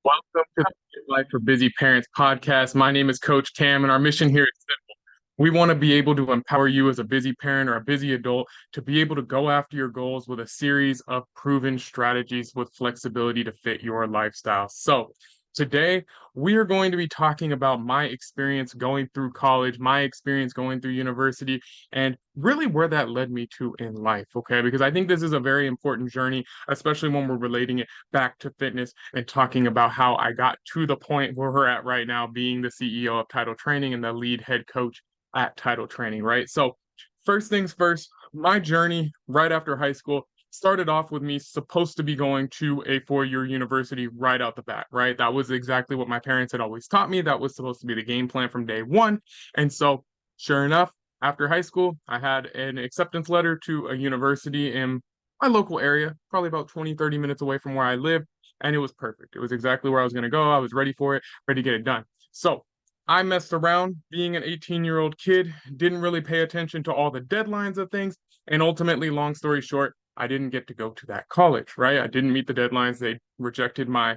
Welcome to the Life for Busy Parents podcast. My name is Coach Cam, and our mission here is simple. We want to be able to empower you as a busy parent or a busy adult to be able to go after your goals with a series of proven strategies with flexibility to fit your lifestyle. So, today we are going to be talking about my experience going through college, my experience going through university, and really where that led me to in life. Okay, because I think this is a very important journey, especially when we're relating it back to fitness and talking about how I got to the point where we're at right now, being the CEO of Title Training and the lead head coach at Title Training, right? So, first things first, my journey right after high school started off with me supposed to be going to a 4-year university right out the bat, right? That was exactly what my parents had always taught me. That was supposed to be the game plan from day one. And so, sure enough, after high school, I had an acceptance letter to a university in my local area, probably about 20, 30 minutes away from where I live. And it was perfect. It was exactly where I was going to go. I was ready for it, ready to get it done. So, I messed around being an 18-year-old kid, didn't really pay attention to all the deadlines of things, and ultimately, long story short, I didn't get to go to that college, right? I didn't meet the deadlines. They rejected my,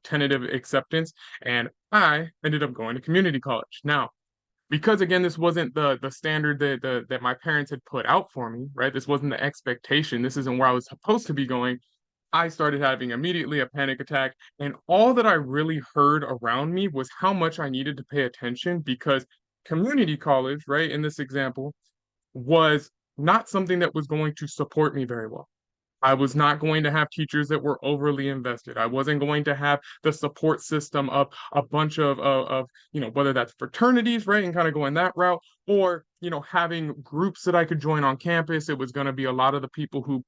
tentative acceptance, and I ended up going to community college. Now, because again, this wasn't the standard that my parents had put out for me, right? This wasn't the expectation. This isn't where I was supposed to be going. I started having immediately a panic attack. And all that I really heard around me was how much I needed to pay attention because community college, right, in this example, was not something that was going to support me very well. I was not going to have teachers that were overly invested. I wasn't going to have the support system of a bunch of whether that's fraternities, right, and kind of going that route, or having groups that I could join on campus. It was going to be a lot of the people who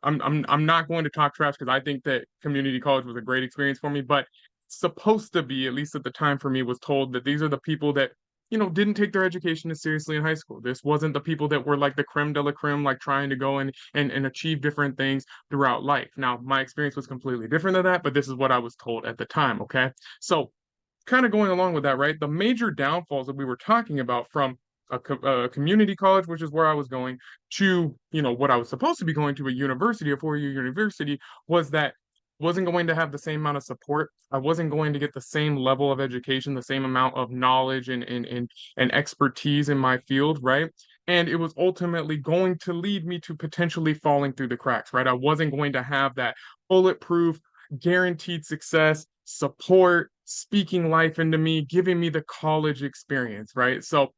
I'm not going to talk trash because I think that community college was a great experience for me, but supposed to be, at least at the time for me, was told that these are the people that, didn't take their education as seriously in high school. This wasn't the people that were like the creme de la creme, like trying to go and achieve different things throughout life. Now, my experience was completely different than that, but this is what I was told at the time, okay? So kind of going along with that, right? The major downfalls that we were talking about from a community college, which is where I was going, to what I was supposed to be going to a university, a 4-year university, was that wasn't going to have the same amount of support. I wasn't going to get the same level of education, the same amount of knowledge and expertise in my field, right? And it was ultimately going to lead me to potentially falling through the cracks, right? I wasn't going to have that bulletproof, guaranteed success, support, speaking life into me, giving me the college experience, right? So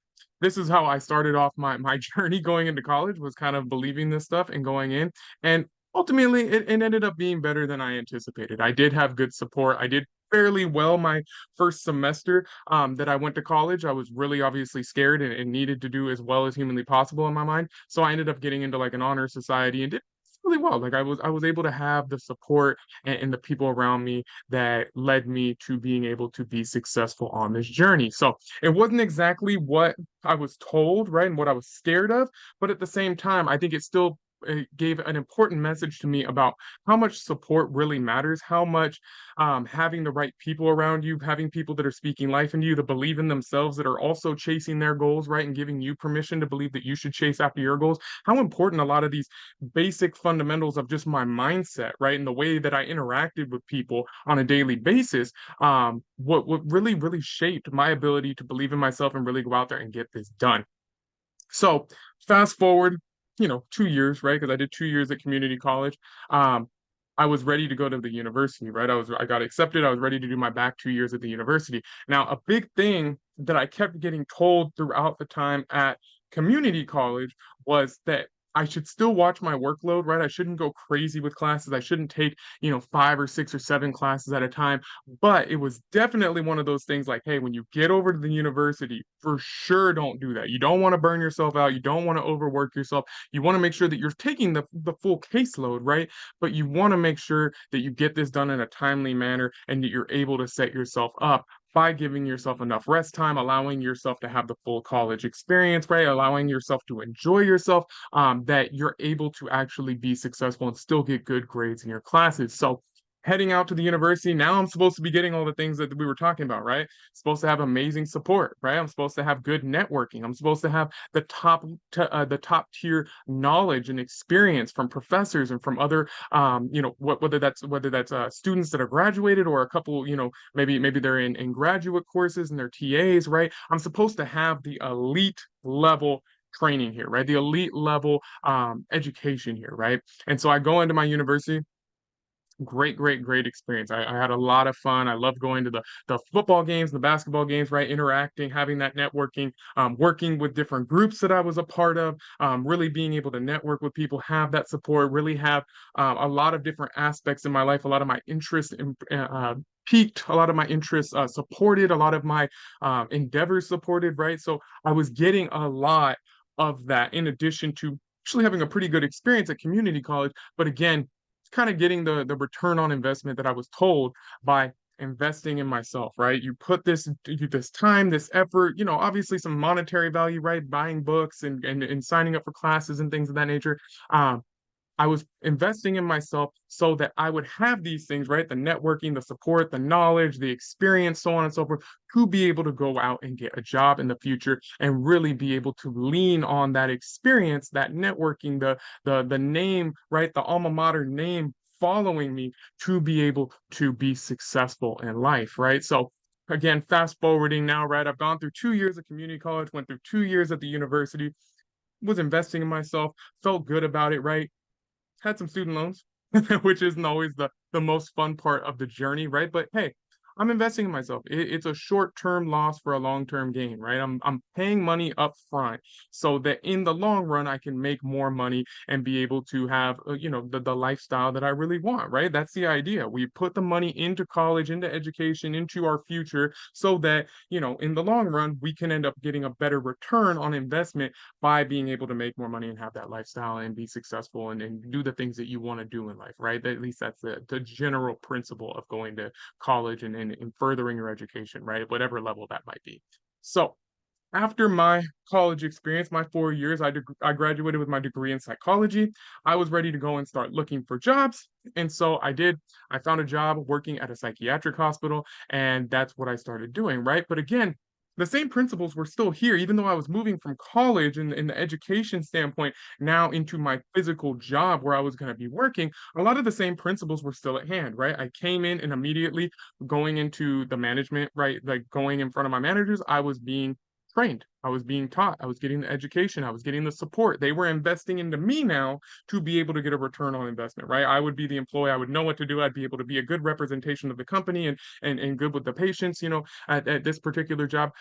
this is how I started off my journey going into college, was kind of believing this stuff and going in. And ultimately it ended up being better than I anticipated. I did have good support. I did fairly well my first semester that I went to college. I was really obviously scared and needed to do as well as humanly possible in my mind. So I ended up getting into like an honor society and did really well. Like I was able to have the support and the people around me that led me to being able to be successful on this journey. So it wasn't exactly what I was told, right, and what I was scared of, but at the same time, I think it gave an important message to me about how much support really matters, how much having the right people around you, having people that are speaking life into you, that believe in themselves, that are also chasing their goals, right, and giving you permission to believe that you should chase after your goals, how important a lot of these basic fundamentals of just my mindset, right, and the way that I interacted with people on a daily basis, what really, really shaped my ability to believe in myself and really go out there and get this done. So fast forward, 2 years, right? Because I did 2 years at community college. I was ready to go to the university, right? I got accepted. I was ready to do my back 2 years at the university. Now, a big thing that I kept getting told throughout the time at community college was that I should still watch my workload, right? I shouldn't go crazy with classes. I shouldn't take, 5 or 6 or 7 classes at a time. But it was definitely one of those things like, hey, when you get over to the university, for sure don't do that. You don't want to burn yourself out. You don't want to overwork yourself. You want to make sure that you're taking the full caseload, right? But you want to make sure that you get this done in a timely manner and that you're able to set yourself up by giving yourself enough rest time, allowing yourself to have the full college experience, right? Allowing yourself to enjoy yourself, that you're able to actually be successful and still get good grades in your classes. So heading out to the university. Now I'm supposed to be getting all the things that we were talking about, right? Supposed to have amazing support, right? I'm supposed to have good networking. I'm supposed to have the top tier knowledge and experience from professors and from other whether that's students that are graduated or a couple, maybe they're in graduate courses and they're TAs, right? I'm supposed to have the elite level training here, right? The elite level education here, right? And so I go into my university. Great experience. I had a lot of fun. I loved going to the football games, the basketball games, right? Interacting, having that networking, working with different groups that I was a part of, really being able to network with people, have that support, really have a lot of different aspects in my life, a lot of my interests peaked, a lot of my interests supported, a lot of my endeavors supported, right? So I was getting a lot of that in addition to actually having a pretty good experience at community college. But again, kind of getting the return on investment that I was told by investing in myself, right? You put this time, this effort, obviously some monetary value, right? Buying books and signing up for classes and things of that nature. Um, I was investing in myself so that I would have these things, right? The networking, the support, the knowledge, the experience, so on and so forth, to be able to go out and get a job in the future and really be able to lean on that experience, that networking, the name, right? The alma mater name following me to be able to be successful in life, right? So again, fast forwarding now, right? I've gone through 2 years of community college, went through 2 years at the university, was investing in myself, felt good about it, right? Had some student loans, which isn't always the most fun part of the journey, right? But hey, I'm investing in myself. It's a short-term loss for a long-term gain, right? I'm paying money up front so that in the long run I can make more money and be able to have the lifestyle that I really want, right? That's the idea. We put the money into college, into education, into our future so that, in the long run we can end up getting a better return on investment by being able to make more money and have that lifestyle and be successful and do the things that you want to do in life, right? At least that's the general principle of going to college and furthering your education, right? Whatever level that might be. So after my college experience, my 4 years, I graduated with my degree in psychology. I was ready to go and start looking for jobs. And so I did. I found a job working at a psychiatric hospital, and that's what I started doing, right? But again, the same principles were still here, even though I was moving from college and in the education standpoint now into my physical job where I was going to be working. A lot of the same principles were still at hand, right? I came in and immediately going into the management, right? Like going in front of my managers, I was being trained. I was being taught. I was getting the education. I was getting the support. They were investing into me now to be able to get a return on investment, right? I would be the employee. I would know what to do. I'd be able to be a good representation of the company and good with the patients, at this particular job,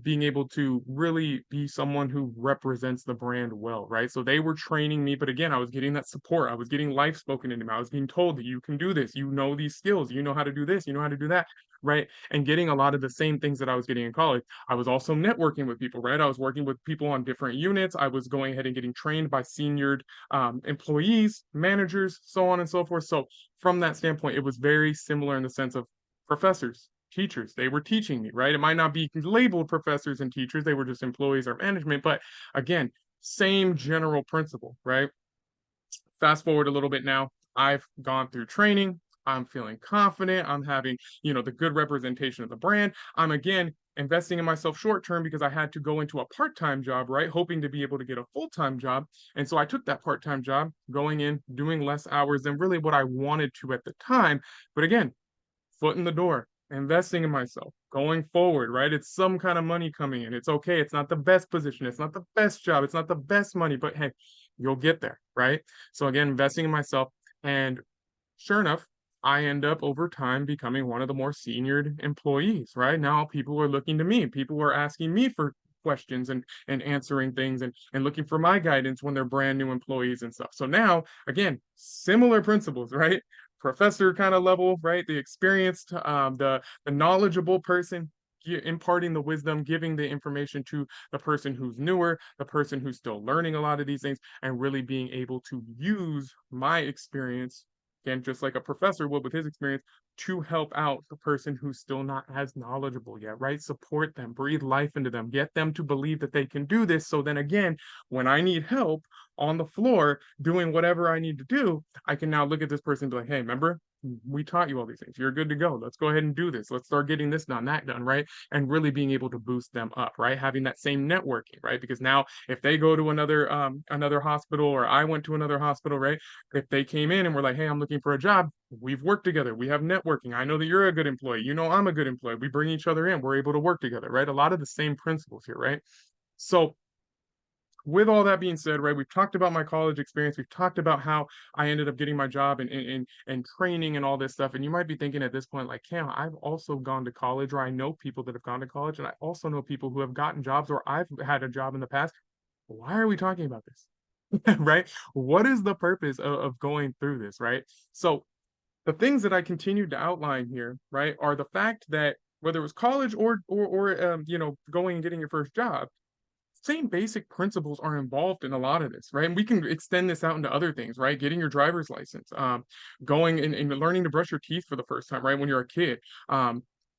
being able to really be someone who represents the brand well, right? So they were training me, but again, I was getting that support. I was getting life spoken into me. I was being told that you can do this. You know these skills. You know how to do this. You know how to do that, right? And getting a lot of the same things that I was getting in college. I was also networking with people, right? I was working with people on different units. I was going ahead and getting trained by senior employees, managers, so on and so forth. So from that standpoint, it was very similar in the sense of professors, teachers. They were teaching me, right? It might not be labeled professors and teachers. They were just employees or management. But again, same general principle, right? Fast forward a little bit now. I've gone through training. I'm feeling confident. I'm having, the good representation of the brand. I'm again investing in myself short term because I had to go into a part-time job, right? Hoping to be able to get a full-time job. And so I took that part-time job, going in, doing less hours than really what I wanted to at the time. But again, foot in the door, investing in myself, going forward, right? It's some kind of money coming in. It's okay. It's not the best position. It's not the best job. It's not the best money, but hey, you'll get there, right? So again, investing in myself. And sure enough, I end up over time becoming one of the more senior employees, right? Now people are looking to me. People are asking me for questions and answering things and looking for my guidance when they're brand new employees and stuff. So now, again, similar principles, right? Professor kind of level, right? The experienced, the knowledgeable person imparting the wisdom, giving the information to the person who's newer, the person who's still learning a lot of these things, and really being able to use my experience, again, just like a professor would with his experience, to help out the person who's still not as knowledgeable yet, right? Support them, breathe life into them, get them to believe that they can do this. So then again, when I need help on the floor doing whatever I need to do, I can now look at this person and be like, hey, remember? we taught you all these things. You're good to go. Let's go ahead and do this. Let's start getting this done, that done, right? And really being able to boost them up, right? Having that same networking, right? Because now if they go to another hospital, or I went to another hospital, right? If they came in and were like, hey, I'm looking for a job, we've worked together. We have networking. I know that you're a good employee. You know I'm a good employee. We bring each other in. We're able to work together, right? A lot of the same principles here, right? So with all that being said, right, we've talked about my college experience. We've talked about how I ended up getting my job and training and all this stuff. And you might be thinking at this point, like, Cam, I've also gone to college, or I know people that have gone to college, and I also know people who have gotten jobs, or I've had a job in the past. Why are we talking about this? Right? What is the purpose of going through this, right? So the things that I continued to outline here, right, are the fact that whether it was college or going and getting your first job, same basic principles are involved in a lot of this, right? And we can extend this out into other things, right? Getting your driver's license, going and learning to brush your teeth for the first time, right? When you're a kid,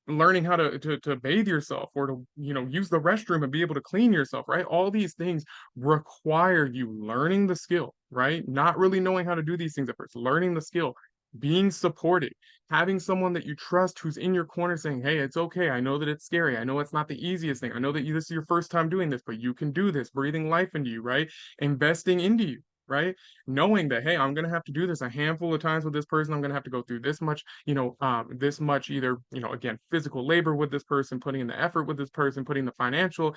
learning how to bathe yourself, or to, use the restroom and be able to clean yourself, right? All these things require you learning the skill, right? Not really knowing how to do these things at first, learning the skill, being supported, having someone that you trust who's in your corner saying, hey, it's okay. I know that it's scary. I know it's not the easiest thing. I know that this is your first time doing this, but you can do this, breathing life into you, right? Investing into you, right? Knowing that, hey, I'm going to have to do this a handful of times with this person. I'm going to have to go through this much, this much either, again, physical labor with this person, putting in the effort with this person, putting the financial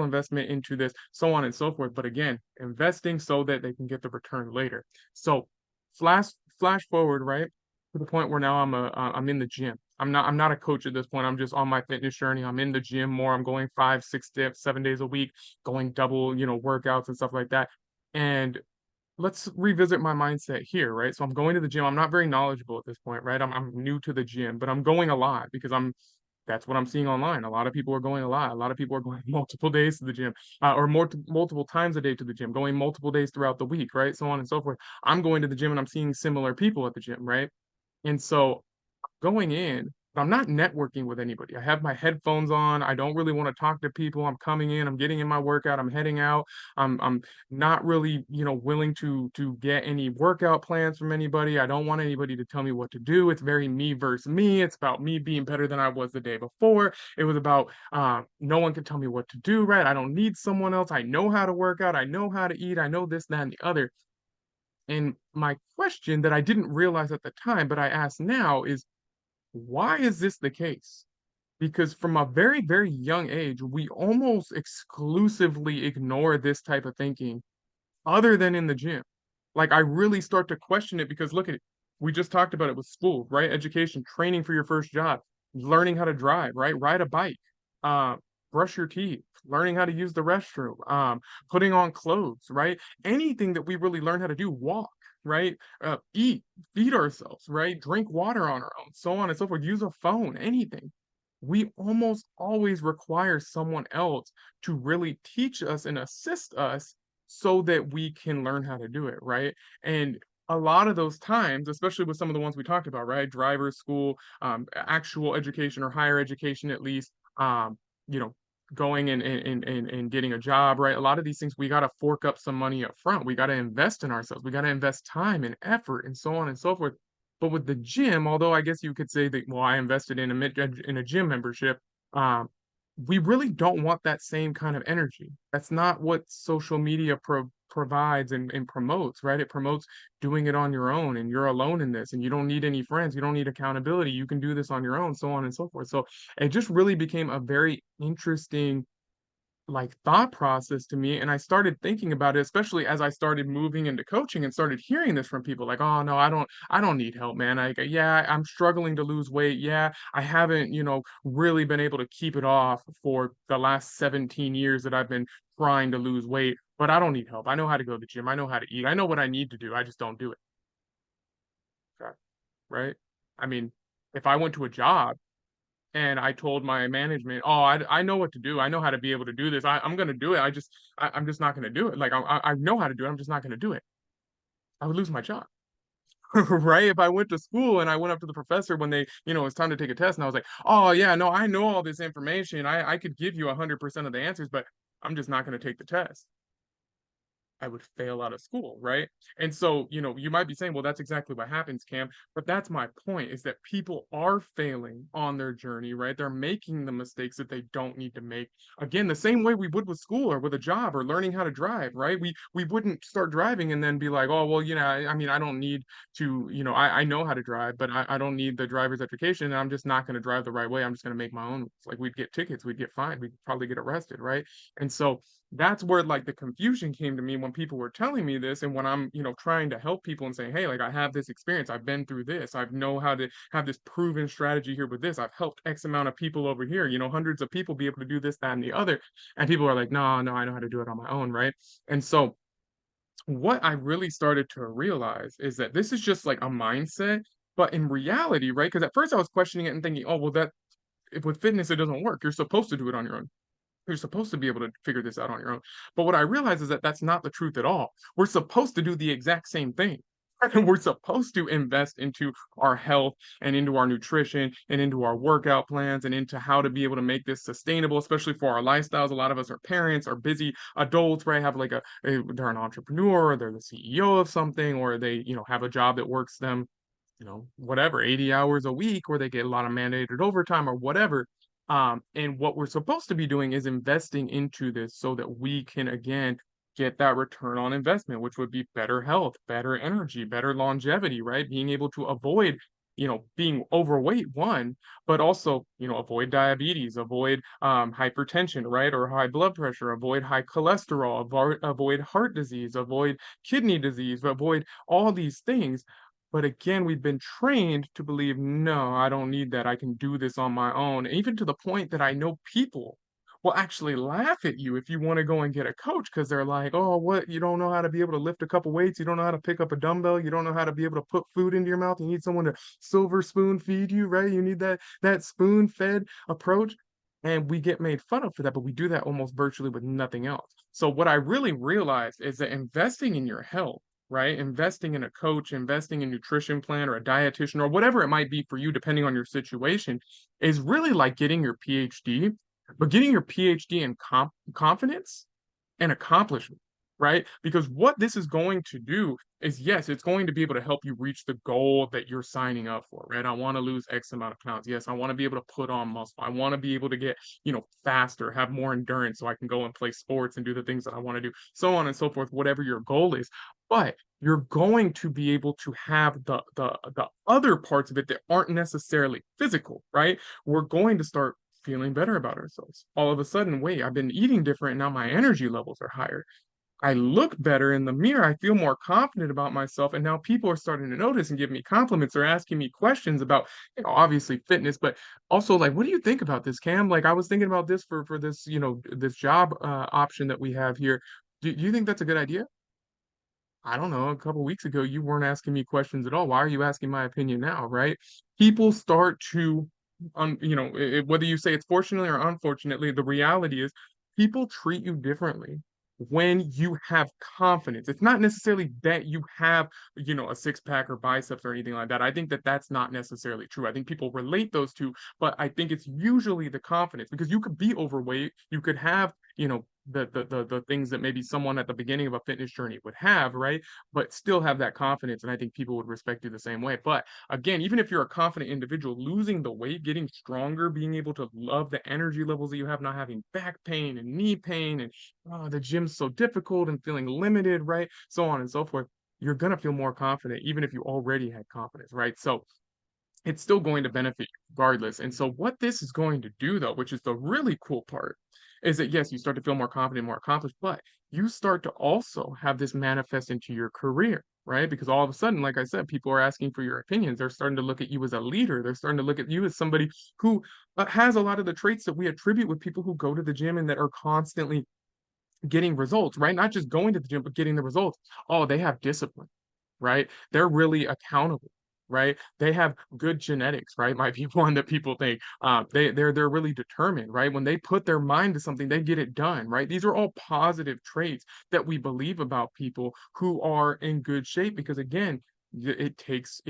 investment into this, so on and so forth. But again, investing so that they can get the return later. So flash flash forward, right, to the point where now I'm in the gym. I'm not a coach at this point. I'm just on my fitness journey. I'm in the gym more. I'm going 5, 6 days, 7 days a week, going double, workouts and stuff like that. And let's revisit my mindset here, right? So I'm going to the gym. I'm not very knowledgeable at this point, right? I'm new to the gym, but I'm going a lot because that's what I'm seeing online. A lot of people are going a lot. A lot of people are going multiple days to the gym, or more multiple times a day to the gym, going multiple days throughout the week, right? So on and so forth. I'm going to the gym and I'm seeing similar people at the gym, right? And so going in, but I'm not networking with anybody. I have my headphones on. I don't really want to talk to people. I'm coming in, I'm getting in my workout, I'm heading out. I'm not really, willing to get any workout plans from anybody. I don't want anybody to tell me what to do. It's very me versus me. It's about me being better than I was the day before. It was about no one can tell me what to do, right? I don't need someone else. I know how to work out. I know how to eat. I know this, that, and the other. And my question that I didn't realize at the time, but I ask now is, why is this the case? Because from a very, very young age, we almost exclusively ignore this type of thinking, other than in the gym. Like, I really start to question it because look at it. We just talked about it with school, right? Education, training for your first job, learning how to drive, right? Ride a bike, uh, brush your teeth, learning how to use the restroom, putting on clothes, right? Anything that we really learn how to do, walk, right? Eat, feed ourselves, right? Drink water on our own, so on and so forth. Use a phone, anything. We almost always require someone else to really teach us and assist us so that we can learn how to do it, right? And a lot of those times, especially with some of the ones we talked about, right? Driver's school, actual education or higher education at least, you know, going and getting a job, right? A lot of these things we got to fork up some money up front. We got to invest in ourselves. We got to invest time and effort and so on and so forth. But with the gym, although I guess you could say that, well, I invested in a gym membership, um, we really don't want that same kind of energy. That's not what social media provides and promotes, right? It promotes doing it on your own, and you're alone in this, and you don't need any friends, you don't need accountability, you can do this on your own, so on and so forth. So it just really became a very interesting like thought process to me, and I started thinking about it, especially as I started moving into coaching and started hearing this from people like, oh no, I don't need help, man. Yeah, I'm struggling to lose weight. Yeah, I haven't, really been able to keep it off for the last 17 years that I've been trying to lose weight, but I don't need help. I know how to go to the gym. I know how to eat. I know what I need to do. I just don't do it. Okay, right? I mean, if I went to a job and I told my management, "Oh, I know what to do. I know how to be able to do this. I'm going to do it. I'm just not going to do it. Like I know how to do it. I'm just not going to do it." I would lose my job, right? If I went to school and I went up to the professor when it was time to take a test, and I was like, "Oh yeah, no, I know all this information. I could give you 100% of the answers, but I'm just not going to take the test." I would fail out of school, right? And so, you might be saying, well, that's exactly what happens, Cam. But that's my point is that people are failing on their journey, right? They're making the mistakes that they don't need to make. Again, the same way we would with school or with a job or learning how to drive, right? We wouldn't start driving and then be like, oh, well, I mean, I don't need to, I know how to drive, but I don't need the driver's education, and I'm just not going to drive the right way. I'm just going to make my own. Like we'd get tickets, we'd get fined, we'd probably get arrested, right? And so that's where like the confusion came to me when people were telling me this and when I'm, trying to help people and saying, hey, like I have this experience, I've been through this, I know how to have this proven strategy here with this, I've helped X amount of people over here, hundreds of people be able to do this, that, and the other. And people are like, no, no, I know how to do it on my own, right? And so what I really started to realize is that this is just like a mindset, but in reality, right? Because at first I was questioning it and thinking, oh, well, that if with fitness it doesn't work. You're supposed to do it on your own. You're supposed to be able to figure this out on your own. But what I realize is that that's not the truth at all. We're supposed to do the exact same thing. And we're supposed to invest into our health and into our nutrition and into our workout plans and into how to be able to make this sustainable, especially for our lifestyles. A lot of us are parents, are busy adults, right? Have like they're an entrepreneur, or they're the CEO of something, or they, have a job that works them, whatever, 80 hours a week, or they get a lot of mandated overtime or whatever. And what we're supposed to be doing is investing into this so that we can again get that return on investment, which would be better health, better energy, better longevity, right? Being able to avoid, being overweight, one, but also, avoid diabetes, avoid hypertension, right? Or high blood pressure, avoid high cholesterol, avoid heart disease, avoid kidney disease, avoid all these things. But again, we've been trained to believe, no, I don't need that. I can do this on my own. Even to the point that I know people will actually laugh at you if you want to go and get a coach because they're like, oh, what? You don't know how to be able to lift a couple weights. You don't know how to pick up a dumbbell. You don't know how to be able to put food into your mouth. You need someone to silver spoon feed you, right? You need that spoon fed approach. And we get made fun of for that, but we do that almost virtually with nothing else. So what I really realized is that investing in your health, right? Investing in a coach, investing in nutrition plan or a dietitian or whatever it might be for you, depending on your situation, is really like getting your PhD, but getting your PhD in confidence and accomplishment, right? Because what this is going to do is, yes, it's going to be able to help you reach the goal that you're signing up for, right? I want to lose X amount of pounds. Yes, I want to be able to put on muscle. I want to be able to get, faster, have more endurance so I can go and play sports and do the things that I want to do, so on and so forth, whatever your goal is. But you're going to be able to have the other parts of it that aren't necessarily physical, right? We're going to start feeling better about ourselves. All of a sudden, wait, I've been eating different. Now my energy levels are higher. I look better in the mirror. I feel more confident about myself. And now people are starting to notice and give me compliments or asking me questions about, obviously fitness, but also like, what do you think about this, Cam? Like I was thinking about this for this, this job option that we have here. Do you think that's a good idea? I don't know, a couple weeks ago, you weren't asking me questions at all. Why are you asking my opinion now, right? People start to, whether you say it's fortunately or unfortunately, the reality is people treat you differently when you have confidence. It's not necessarily that you have, a six pack or biceps or anything like that. I think that that's not necessarily true. I think people relate those two, but I think it's usually the confidence because you could be overweight, you could have, the things that maybe someone at the beginning of a fitness journey would have, right? But still have that confidence. And I think people would respect you the same way. But again, even if you're a confident individual, losing the weight, getting stronger, being able to love the energy levels that you have, not having back pain and knee pain and oh, the gym's so difficult and feeling limited, right? So on and so forth. You're going to feel more confident, even if you already had confidence, right? So it's still going to benefit you regardless. And so what this is going to do though, which is the really cool part, is that yes, you start to feel more confident, more accomplished, but you start to also have this manifest into your career, right? Because all of a sudden, like I said, people are asking for your opinions. They're starting to look at you as a leader. They're starting to look at you as somebody who has a lot of the traits that we attribute with people who go to the gym and that are constantly getting results, right? Not just going to the gym, but getting the results. Oh, they have discipline, right? They're really accountable, right? They have good genetics, right? Might be one that people think they're really determined, right? When they put their mind to something, they get it done, right? These are all positive traits that we believe about people who are in good shape because again, it takes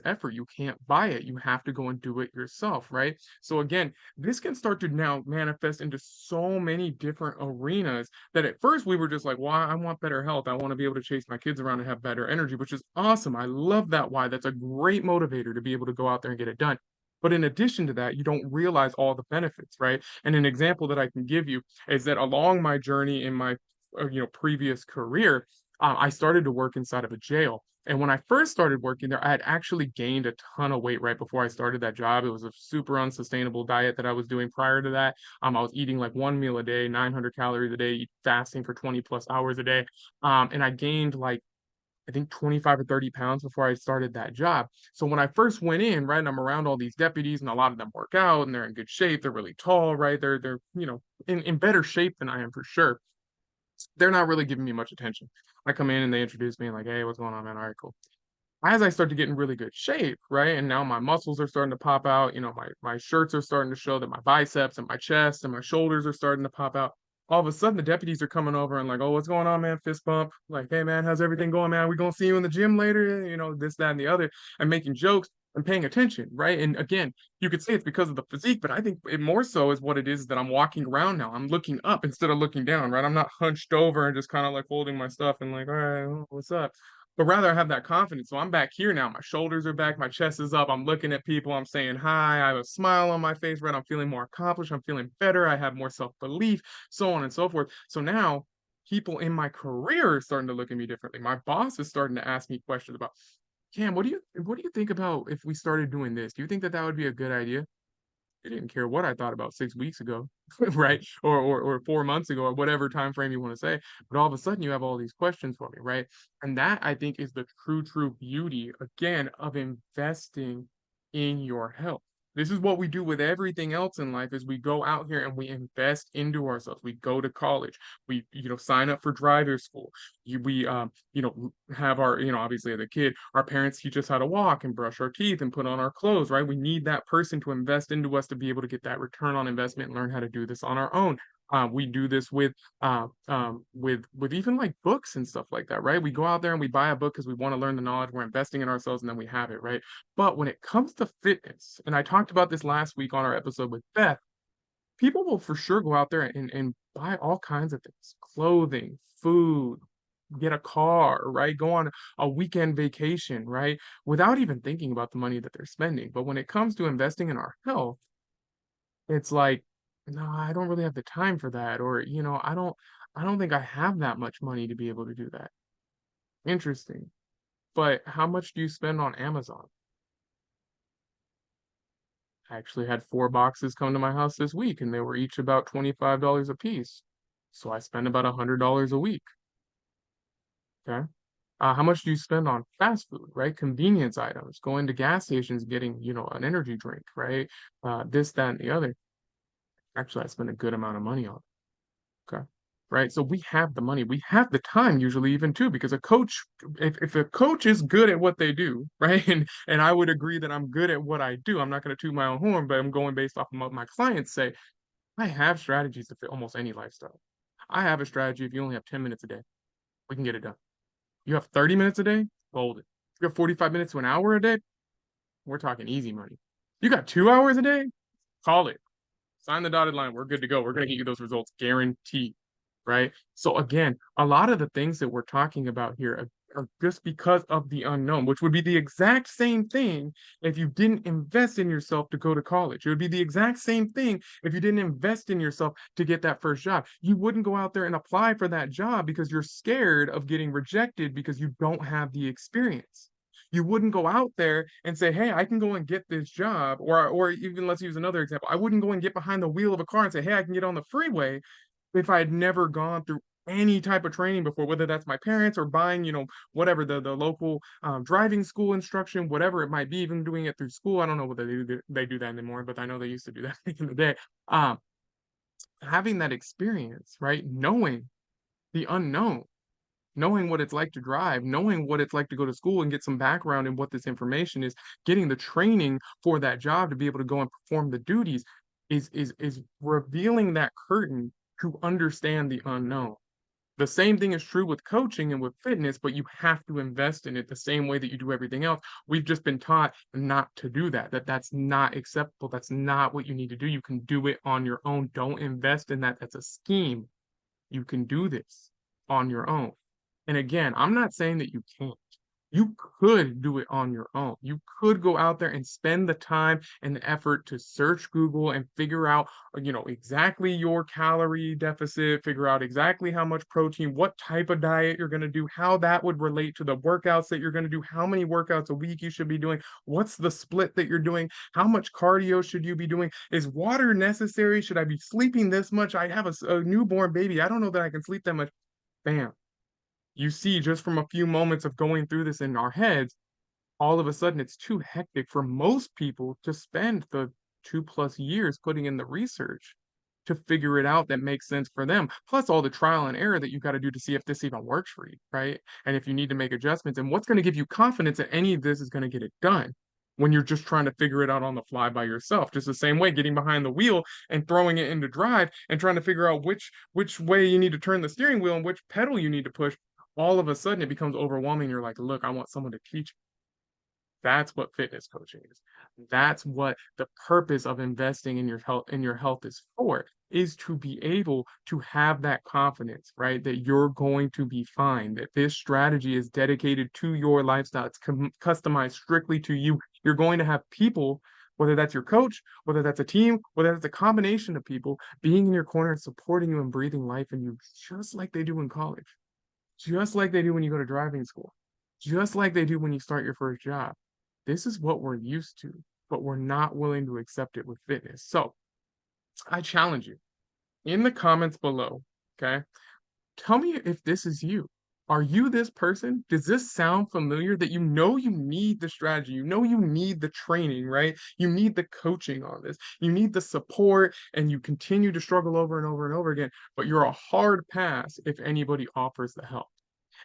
effort. You can't buy it. You have to go and do it yourself, right? So again, this can start to now manifest into so many different arenas that at first we were just like, well, I want better health. I want to be able to chase my kids around and have better energy, which is awesome. I love that why. That's a great motivator to be able to go out there and get it done. But in addition to that, you don't realize all the benefits, right? And an example that I can give you is that along my journey in my previous career, I started to work inside of a jail. And when I first started working there, I had actually gained a ton of weight right before I started that job. It was a super unsustainable diet that I was doing prior to that. I was eating like one meal a day, 900 calories a day, fasting for 20 plus hours a day. And I gained like I think 25 or 30 pounds before I started that job. So when I first went in, right, and I'm around all these deputies and a lot of them work out and they're in good shape. They're really tall, right? They're in better shape than I am for sure. They're not really giving me much attention. I come in and they introduce me like, hey, what's going on, man? All right, cool. As I start to get in really good shape, right? And now my muscles are starting to pop out, my shirts are starting to show that my biceps and my chest and my shoulders are starting to pop out. All of a sudden the deputies are coming over and like, oh, what's going on, man? Fist bump. Like, hey man, how's everything going, man? We gonna see you in the gym later, this, that, and the other, and making jokes and paying attention, right? And again, you could say it's because of the physique, but I think it more so is what it is that I'm walking around now. I'm looking up instead of looking down, right? I'm not hunched over and just kind of like holding my stuff and like, all right, what's up? But rather I have that confidence. So I'm back here now. My shoulders are back, my chest is up. I'm looking at people, I'm saying hi. I have a smile on my face, right? I'm feeling more accomplished. I'm feeling better. I have more self-belief, so on and so forth. So now people in my career are starting to look at me differently. My boss is starting to ask me questions about, Cam, what do you think about if we started doing this? Do you think that that would be a good idea? They didn't care what I thought about 6 weeks ago, right? Or 4 months ago, or whatever time frame you want to say. But all of a sudden, you have all these questions for me, right? And that I think is the true beauty again of investing in your health. This is what we do with everything else in life is we go out here and we invest into ourselves. We go to college. We, sign up for driver's school. We have our, obviously as a kid, our parents teach us how to walk and brush our teeth and put on our clothes, right? We need that person to invest into us to be able to get that return on investment and learn how to do this on our own. We do this with even like books and stuff like that, right? We go out there and we buy a book because we want to learn the knowledge. We're investing in ourselves, and then we have it, right? But when it comes to fitness, and I talked about this last week on our episode with Beth, people will for sure go out there and buy all kinds of things, clothing, food, get a car, right? Go on a weekend vacation, right? Without even thinking about the money that they're spending. But when it comes to investing in our health, it's like, no, I don't really have the time for that. Or, I don't think I have that much money to be able to do that. Interesting. But how much do you spend on Amazon? I actually had 4 boxes come to my house this week, and they were each about $25 a piece. So I spend about $100 a week. Okay. How much do you spend on fast food, right? Convenience items, going to gas stations, getting, an energy drink, right? This, that, and the other. Actually, I spend a good amount of money on it. Okay. Right. So we have the money. We have the time usually even too, because a coach, if a coach is good at what they do, right? And I would agree that I'm good at what I do. I'm not going to toot my own horn, but I'm going based off of what my clients say. I have strategies to fit almost any lifestyle. I have a strategy. If you only have 10 minutes a day, we can get it done. You have 30 minutes a day, hold it. You have 45 minutes to an hour a day, we're talking easy money. You got 2 hours a day, call it. Sign the dotted line. We're good to go. We're going to get you those results guaranteed, right? So again, a lot of the things that we're talking about here are just because of the unknown, which would be the exact same thing if you didn't invest in yourself to go to college. It would be the exact same thing if you didn't invest in yourself to get that first job. You wouldn't go out there and apply for that job because you're scared of getting rejected because you don't have the experience. You wouldn't go out there and say, "Hey, I can go and get this job," or even let's use another example. I wouldn't go and get behind the wheel of a car and say, "Hey, I can get on the freeway," if I had never gone through any type of training before, whether that's my parents or buying, whatever the local driving school instruction, whatever it might be, even doing it through school. I don't know whether they do that anymore, but I know they used to do that back in the day. Um, Having that experience, right? Knowing the unknown, knowing what it's like to drive, knowing what it's like to go to school and get some background in what this information is, getting the training for that job to be able to go and perform the duties is revealing that curtain to understand the unknown. The same thing is true with coaching and with fitness, but you have to invest in it the same way that you do everything else. We've just been taught not to do that, that's not acceptable. That's not what you need to do. You can do it on your own. Don't invest in that. That's a scheme. You can do this on your own. And again, I'm not saying that you can't. You could do it on your own. You could go out there and spend the time and the effort to search Google and figure out, exactly your calorie deficit, figure out exactly how much protein, what type of diet you're going to do, how that would relate to the workouts that you're going to do, how many workouts a week you should be doing, what's the split that you're doing, how much cardio should you be doing, is water necessary, should I be sleeping this much, I have a newborn baby, I don't know that I can sleep that much. Bam, you see, just from a few moments of going through this in our heads, all of a sudden it's too hectic for most people to spend the 2+ years putting in the research to figure it out that makes sense for them. Plus all the trial and error that you got to do to see if this even works for you, right? And if you need to make adjustments, and what's going to give you confidence that any of this is going to get it done when you're just trying to figure it out on the fly by yourself. Just the same way, getting behind the wheel and throwing it into drive and trying to figure out which way you need to turn the steering wheel and which pedal you need to push. All of a sudden it becomes overwhelming. You're like, look, I want someone to teach. That's what fitness coaching is. That's what the purpose of investing in your health is for, is to be able to have that confidence, right? That you're going to be fine, that this strategy is dedicated to your lifestyle. It's customized strictly to you. You're going to have people, whether that's your coach, whether that's a team, whether that's a combination of people, being in your corner and supporting you and breathing life in you, just like they do in college, just like they do when you go to driving school, just like they do when you start your first job. This is what we're used to, but we're not willing to accept it with fitness. So I challenge you in the comments below, okay? Tell me if this is you. Are you this person? Does this sound familiar that you need the strategy, you need the training, right? You need the coaching on this. You need the support and you continue to struggle over and over and over again, but you're a hard pass if anybody offers the help.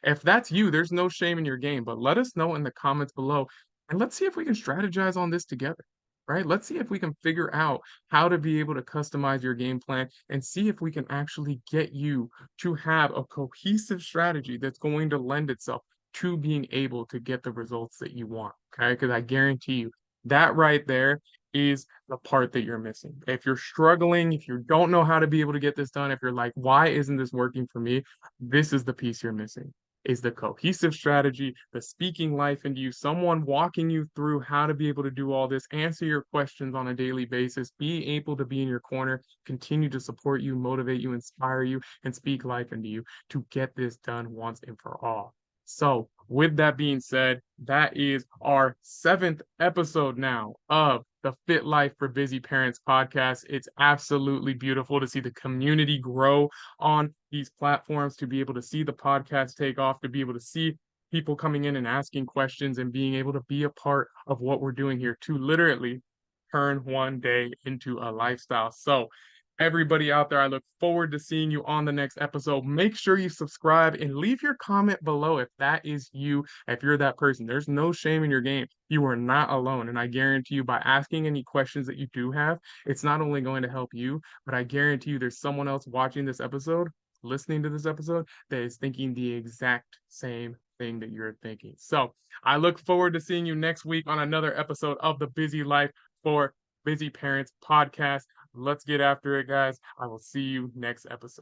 If that's you, there's no shame in your game, but let us know in the comments below and let's see if we can strategize on this together, right? Let's see if we can figure out how to be able to customize your game plan and see if we can actually get you to have a cohesive strategy that's going to lend itself to being able to get the results that you want, okay? Because I guarantee you that right there is the part that you're missing. If you're struggling, if you don't know how to be able to get this done, if you're like, why isn't this working for me? This is the piece you're missing, is the cohesive strategy, the speaking life into you, someone walking you through how to be able to do all this, answer your questions on a daily basis, be able to be in your corner, continue to support you, motivate you, inspire you, and speak life into you to get this done once and for all. So, with that being said, that is our 7th episode now of the Fit Life for Busy Parents podcast. It's absolutely beautiful to see the community grow on these platforms, to be able to see the podcast take off, to be able to see people coming in and asking questions and being able to be a part of what we're doing here to literally turn one day into a lifestyle. So, everybody out there, I look forward to seeing you on the next episode. Make sure you subscribe and leave your comment below if that is you, if you're that person. There's no shame in your game. You are not alone. And I guarantee you, by asking any questions that you do have, it's not only going to help you, but I guarantee you there's someone else watching this episode, listening to this episode, that is thinking the exact same thing that you're thinking. So I look forward to seeing you next week on another episode of the Busy Life for Busy Parents podcast. Let's get after it, guys. I will see you next episode.